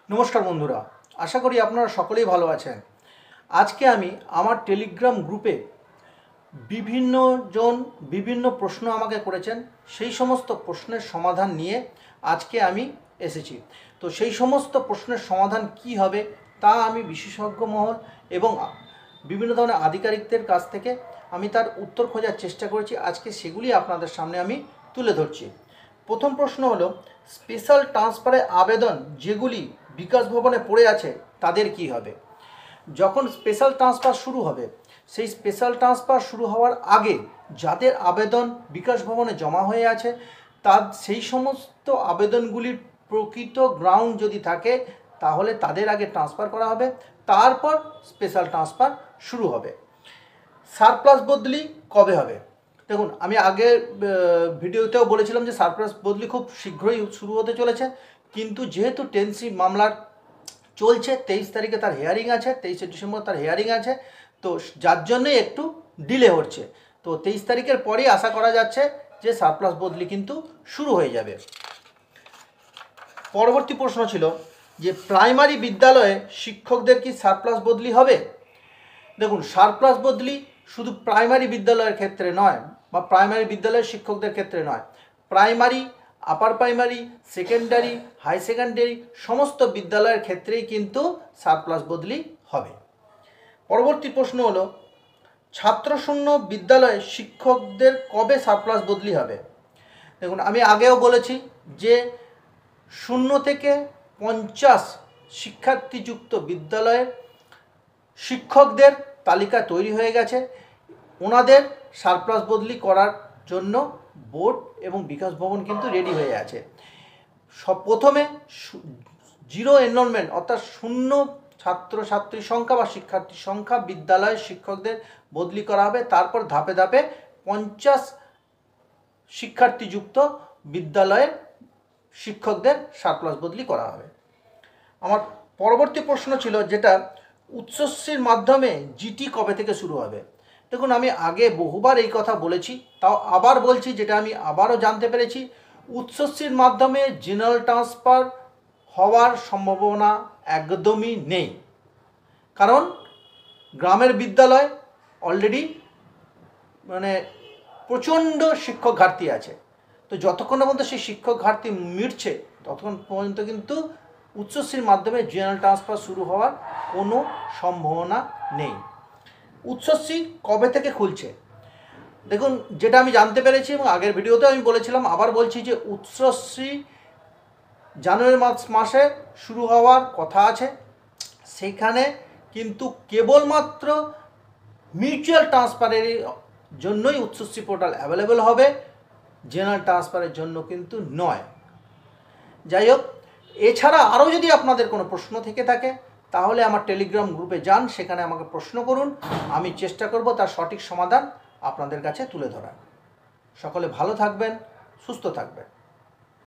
নমস্কার বন্ধুরা, আশা করি আপনারা সকলেই ভালো আছেন। আজকে আমি আমার টেলিগ্রাম গ্রুপে বিভিন্ন জন বিভিন্ন প্রশ্ন আমাকে করেছেন, সেই সমস্ত প্রশ্নের সমাধান নিয়ে আজকে আমি এসেছি। তো সেই সমস্ত প্রশ্নের সমাধান কি হবে তা আমি বিশেষজ্ঞ মহল এবং বিভিন্ন ধরনের আধিকারিকদের কাছ থেকে আমি তার উত্তর খোঁজার চেষ্টা করেছি। আজকে সেগুলি আপনাদের সামনে আমি তুলে ধরছি। প্রথম প্রশ্ন হলো, স্পেশাল ট্রান্সফারের আবেদন যেগুলি বিকাশ ভবনে পড়ে আছে তাদের কি হবে? যখন স্পেশাল ট্রান্সফার শুরু হবে, সেই স্পেশাল ট্রান্সফার শুরু হওয়ার আগে যাদের আবেদন বিকাশ ভবনে জমা হয়ে আছে তার সেই সমস্ত আবেদনগুলির প্রকৃত গ্রাউন্ড যদি থাকে তাহলে তাদের আগে ট্রান্সফার করা হবে, তারপর স্পেশাল ট্রান্সফার শুরু হবে। সারপ্লাস বদলি কবে হবে? দেখুন, আমি আগের ভিডিওতেও বলেছিলাম যে সারপ্লাস বদলি খুব শীঘ্রই শুরু হতে চলেছে, কিন্তু যেহেতু টেন্সি মামলার চলছে, 23 তারিখে তার হেয়ারিং আছে, 23শে ডিসেম্বর তার হেয়ারিং আছে, তো যার জন্যই একটু ডিলে হচ্ছে। তো 23 তারিখের পরেই আশা করা যাচ্ছে যে সারপ্লাস বদলি কিন্তু শুরু হয়ে যাবে। পরবর্তী প্রশ্ন ছিল যে প্রাইমারি বিদ্যালয়ে শিক্ষকদের কি সারপ্লাস বদলি হবে? দেখুন, সারপ্লাস বদলি শুধু প্রাইমারি বিদ্যালয়ের ক্ষেত্রে নয় বা প্রাইমারি বিদ্যালয়ের শিক্ষকদের ক্ষেত্রে নয়, primary, upper primary, secondary, high secondary সমস্ত বিদ্যালয়ের ক্ষেত্রেই কিন্তু সারপ্লাস বদলি হবে। পরবর্তী প্রশ্ন হলো, ছাত্রশূন্য বিদ্যালয়ে শিক্ষকদের কবে সারপ্লাস বদলি হবে? দেখুন, আমি আগেও বলেছি যে 0 থেকে 50 শিক্ষার্থীযুক্ত বিদ্যালয়ের শিক্ষকদের তালিকা তৈরি হয়ে গেছে। ওনাদের সারপ্লাস বদলি করার জন্য বোর্ড এবং বিকাশ ভবন কিন্তু রেডি হয়ে আছে। প্রথমে জিরো এনরোলমেন্ট অর্থাৎ শূন্য ছাত্রছাত্রী সংখ্যা বা শিক্ষার্থীর সংখ্যা বিদ্যালয়ের শিক্ষকদের বদলি করা হবে, তারপর ধাপে ধাপে 50 শিক্ষার্থীযুক্ত বিদ্যালয়ের শিক্ষকদের সারপ্লাস বদলি করা হবে। আমার পরবর্তী প্রশ্ন ছিল যেটা, উচ্চশ্রীর মাধ্যমে জিটি কবে থেকে শুরু হবে? দেখুন, আমি আগে বহুবার এই কথা বলেছি, তাও আবার বলছি, যেটা আমি আবারও জানতে পেরেছি, উচ্চশ্রীর মাধ্যমে জেনারেল ট্রান্সফার হওয়ার সম্ভাবনা একদমই নেই। কারণ গ্রামের বিদ্যালয় অলরেডি প্রচণ্ড শিক্ষক ঘাটতি আছে। তো যতক্ষণ পর্যন্ত সেই শিক্ষক ঘাটতি মিটছে ততক্ষণ পর্যন্ত কিন্তু উচ্চশ্রীর মাধ্যমে জেনারেল ট্রান্সফার শুরু হওয়ার কোনো সম্ভাবনা নেই। উচ্চশ্রী কবে থেকে খুলছে? দেখুন, যেটা আমি জানতে পেরেছি এবং আগের ভিডিওতেও আমি বলেছিলাম, আবার বলছি যে উচ্চশ্রী জানুয়ারি মাসে শুরু হওয়ার কথা আছে। সেখানে কিন্তু কেবলমাত্র মিউচুয়াল ট্রান্সফারের জন্যই উচ্চশ্রী পোর্টাল অ্যাভেলেবেল হবে, জেনারেল ট্রান্সফারের জন্য কিন্তু নয়। যাই হোক, এছাড়া আরও যদি আপনাদের কোনো প্রশ্ন থেকে থাকে তাহলে আমার টেলিগ্রাম গ্রুপে যান, সেখানে আমাকে প্রশ্ন করুন, আমি চেষ্টা করব তার সঠিক সমাধান আপনাদের কাছে তুলে ধরার। সকলে ভালো থাকবেন, সুস্থ থাকবেন।